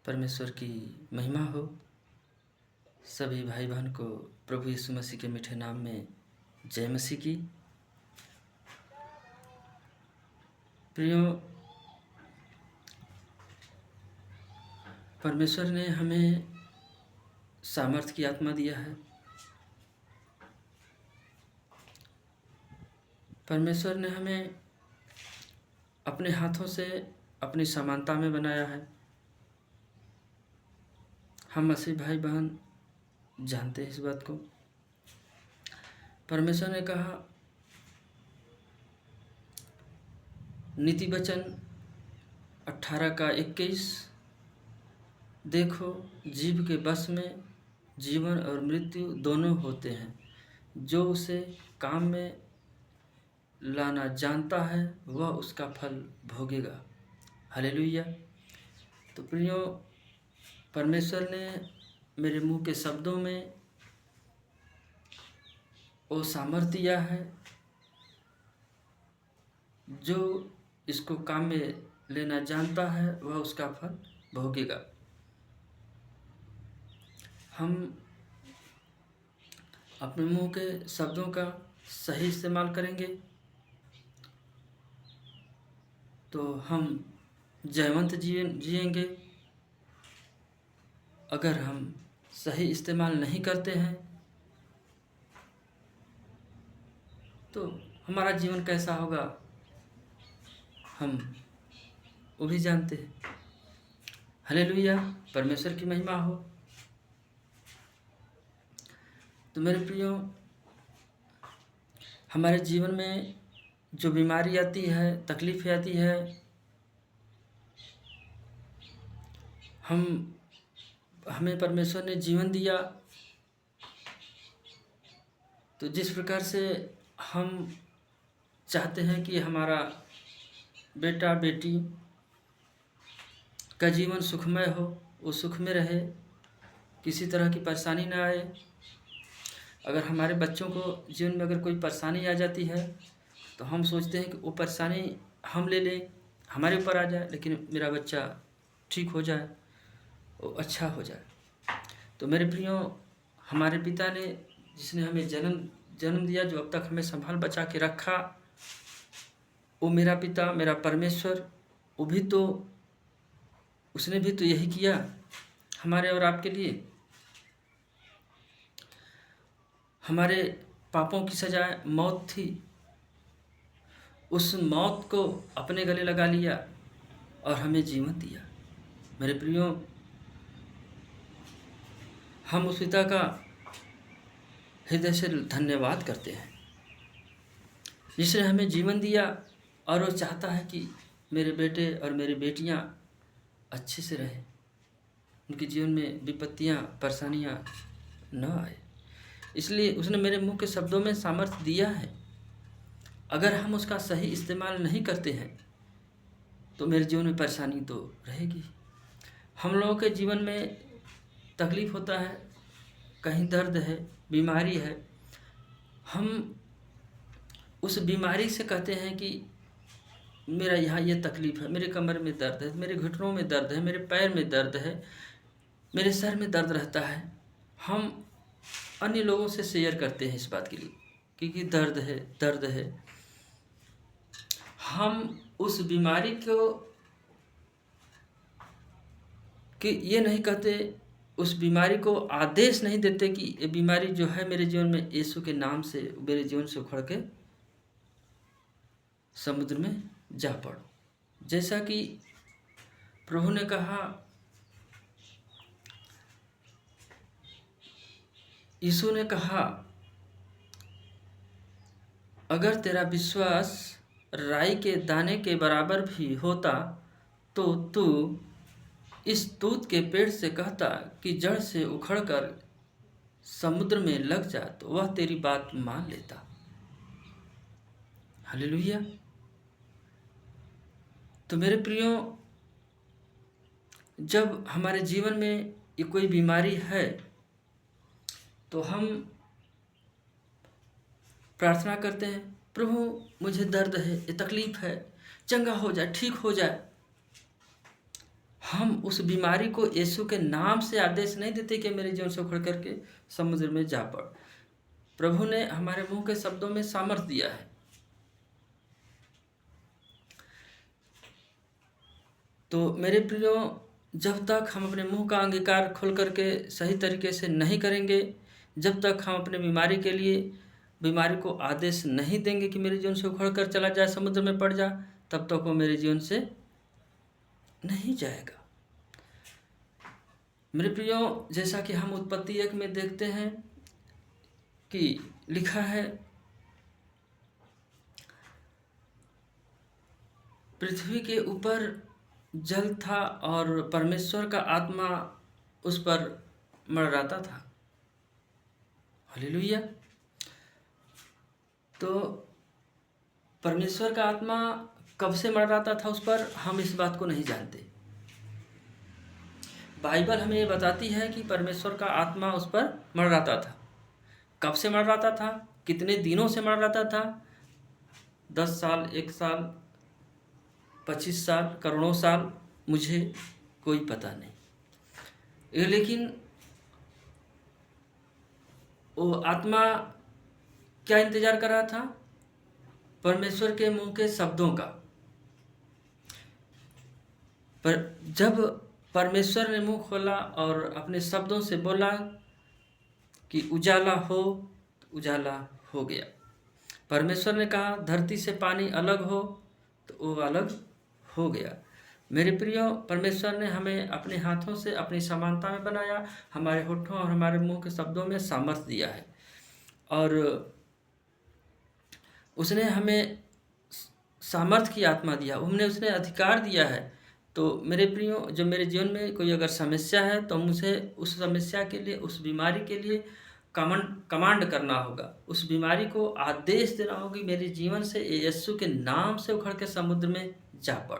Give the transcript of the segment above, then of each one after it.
परमेश्वर की महिमा हो। सभी भाई बहन को प्रभु यीशु मसीह के मीठे नाम में जय मसीह की। प्रियो, परमेश्वर ने हमें सामर्थ्य की आत्मा दिया है। परमेश्वर ने हमें अपने हाथों से अपनी समानता में बनाया है। हम मसीह भाई बहन जानते हैं इस बात को। परमेश्वर ने कहा, नीति वचन 18:21, देखो जीव के बस में जीवन और मृत्यु दोनों होते हैं, जो उसे काम में लाना जानता है वह उसका फल भोगेगा। हालेलुया। तो प्रियो, परमेश्वर ने मेरे मुंह के शब्दों में वो सामर्थ्य दिया है जो इसको काम में लेना जानता है वह उसका फल भोगेगा। हम अपने मुंह के शब्दों का सही इस्तेमाल करेंगे तो हम जयवंत जीवन जिएंगे। अगर हम सही इस्तेमाल नहीं करते हैं तो हमारा जीवन कैसा होगा हम वो भी जानते हैं। हालेलुया, परमेश्वर की महिमा हो। तो मेरे प्रियो, हमारे जीवन में जो बीमारी आती है, तकलीफ आती है, हमें परमेश्वर ने जीवन दिया, तो जिस प्रकार से हम चाहते हैं कि हमारा बेटा बेटी का जीवन सुखमय हो, वो सुख में रहे, किसी तरह की परेशानी ना आए। अगर हमारे बच्चों को जीवन में अगर कोई परेशानी आ जाती है तो हम सोचते हैं कि वो परेशानी हम ले लें, हमारे ऊपर आ जाए, लेकिन मेरा बच्चा ठीक हो जाए, वो अच्छा हो जाए। तो मेरे प्रियो, हमारे पिता ने जिसने हमें जन्म दिया, जो अब तक हमें संभाल बचा के रखा, वो मेरा पिता, मेरा परमेश्वर, वो भी तो उसने भी तो यही किया हमारे और आपके लिए। हमारे पापों की सजा मौत थी, उस मौत को अपने गले लगा लिया और हमें जीवन दिया। मेरे प्रियो, हम उस पिता का हृदय से धन्यवाद करते हैं जिसने हमें जीवन दिया और वो चाहता है कि मेरे बेटे और मेरी बेटियां अच्छे से रहें, उनके जीवन में विपत्तियां परेशानियां न आए। इसलिए उसने मेरे मुंह के शब्दों में सामर्थ्य दिया है। अगर हम उसका सही इस्तेमाल नहीं करते हैं तो मेरे जीवन में परेशानी तो रहेगी। हम लोगों के जीवन में तकलीफ़ होता है, कहीं दर्द है, बीमारी है, हम उस बीमारी से कहते हैं कि मेरा यहाँ ये तकलीफ़ है, मेरे कमर में दर्द है, मेरे घुटनों में दर्द है, मेरे पैर में दर्द है, मेरे सर में दर्द रहता है। हम अन्य लोगों से शेयर करते हैं इस बात के लिए क्योंकि दर्द है, दर्द है। हम उस बीमारी को कि ये नहीं कहते, उस बीमारी को आदेश नहीं देते कि ये बीमारी जो है मेरे जीवन में, यीशु के नाम से मेरे जीवन से उखड़ के समुद्र में जा पड़ो। जैसा कि प्रभु ने कहा, यीशु ने कहा, अगर तेरा विश्वास राई के दाने के बराबर भी होता तो तू इस तूत के पेड़ से कहता कि जड़ से उखड़कर समुद्र में लग जा, तो वह तेरी बात मान लेता। हालेलुया। तो मेरे प्रियो, जब हमारे जीवन में ये कोई बीमारी है तो हम प्रार्थना करते हैं, प्रभु मुझे दर्द है, ये तकलीफ़ है, चंगा हो जाए, ठीक हो जाए। हम उस बीमारी को यीशु के नाम से आदेश नहीं देते कि मेरे जीवन से उखड़ करके समुद्र में जा पड़। प्रभु ने हमारे मुंह के शब्दों में सामर्थ दिया है। तो मेरे प्रियो, जब तक हम अपने मुंह का अंगीकार खोल करके सही तरीके से नहीं करेंगे, जब तक हम अपने बीमारी को आदेश नहीं देंगे कि मेरे जीवन से उखड़ कर चला जाए, समुद्र में पड़ जा, तब तक वो मेरे जीवन से नहीं जाएगा। मेरे प्रियो, जैसा कि हम उत्पत्ति 1 में देखते हैं कि लिखा है, पृथ्वी के ऊपर जल था और परमेश्वर का आत्मा उस पर मंडराता था। हालेलुया। तो परमेश्वर का आत्मा कब से मंडराता था उस पर, हम इस बात को नहीं जानते। बाइबल हमें ये बताती है कि परमेश्वर का आत्मा उस पर मंडराता था। कब से मंडराता था, कितने दिनों से मंडराता था, 10 साल, 1 साल, 25 साल, करोड़ों साल, मुझे कोई पता नहीं। लेकिन वो आत्मा क्या इंतजार कर रहा था? परमेश्वर के मुंह के शब्दों का। पर जब परमेश्वर ने मुंह खोला और अपने शब्दों से बोला कि उजाला हो, तो उजाला हो गया। परमेश्वर ने कहा धरती से पानी अलग हो, तो वो अलग हो गया। मेरे प्रियो, परमेश्वर ने हमें अपने हाथों से अपनी समानता में बनाया, हमारे होठों और हमारे मुंह के शब्दों में सामर्थ्य दिया है, और उसने हमें सामर्थ्य की आत्मा दिया, उसने अधिकार दिया है। तो मेरे प्रियो, जब मेरे जीवन में कोई अगर समस्या है तो मुझे उस समस्या के लिए, उस बीमारी के लिए कमांड करना होगा, उस बीमारी को आदेश देना होगा कि मेरे जीवन से यीशु के नाम से उखड़ के समुद्र में जा पड़।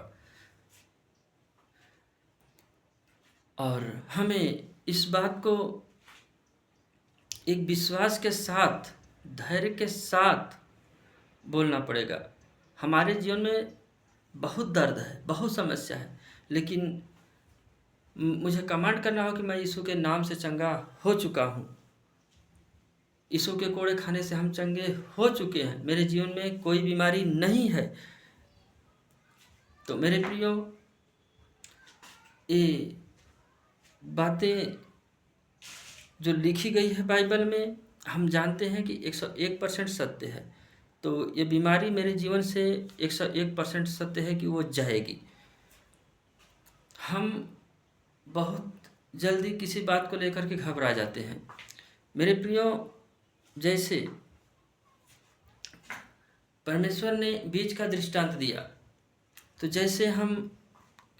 और हमें इस बात को एक विश्वास के साथ, धैर्य के साथ बोलना पड़ेगा। हमारे जीवन में बहुत दर्द है, बहुत समस्या है, लेकिन मुझे कमांड करना हो कि मैं यीशु के नाम से चंगा हो चुका हूँ, यीशु के कोड़े खाने से हम चंगे हो चुके हैं, मेरे जीवन में कोई बीमारी नहीं है। तो मेरे प्रियो, ये बातें जो लिखी गई है बाइबल में, हम जानते हैं कि 101% सत्य है। तो ये बीमारी मेरे जीवन से 101% सत्य है कि वो जाएगी। हम बहुत जल्दी किसी बात को लेकर के घबरा जाते हैं। मेरे प्रियो, जैसे परमेश्वर ने बीज का दृष्टांत दिया, तो जैसे हम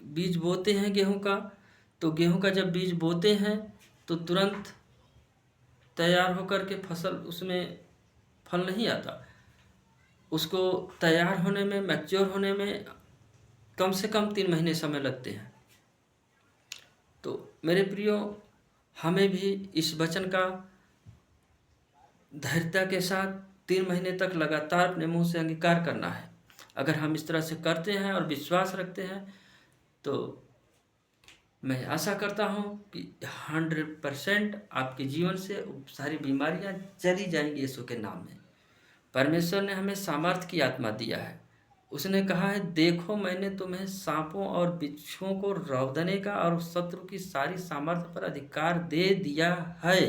बीज बोते हैं गेहूं का, तो गेहूं का जब बीज बोते हैं तो तुरंत तैयार होकर के फसल, उसमें फल नहीं आता। उसको तैयार होने में, मैच्योर होने में कम से कम 3 महीने समय लगते हैं। तो मेरे प्रियो, हमें भी इस वचन का धैर्यता के साथ 3 महीने तक लगातार अपने मुंह से अंगीकार करना है। अगर हम इस तरह से करते हैं और विश्वास रखते हैं, तो मैं आशा करता हूं कि 100% आपके जीवन से सारी बीमारियां चली जाएंगी यीशु के नाम में। परमेश्वर ने हमें सामर्थ्य की आत्मा दिया है। उसने कहा है, देखो मैंने तुम्हें सांपों और बिच्छुओं को रौंदने का और शत्रु की सारी सामर्थ्य पर अधिकार दे दिया है।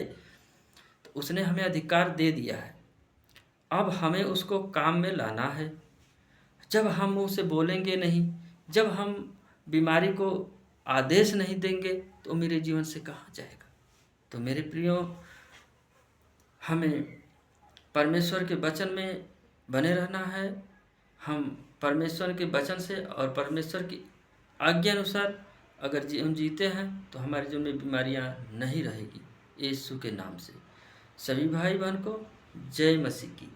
तो उसने हमें अधिकार दे दिया है, अब हमें उसको काम में लाना है। जब हम मुँह से बोलेंगे नहीं, जब हम बीमारी को आदेश नहीं देंगे, तो मेरे जीवन से कहाँ जाएगा। तो मेरे प्रियो, हमें परमेश्वर के वचन में बने रहना है। हम परमेश्वर के वचन से और परमेश्वर की आज्ञा अनुसार अगर जीवन जीते हैं, तो हमारे जीवन में बीमारियां नहीं रहेगी, यीशु के नाम से। सभी भाई बहन को जय मसीह की।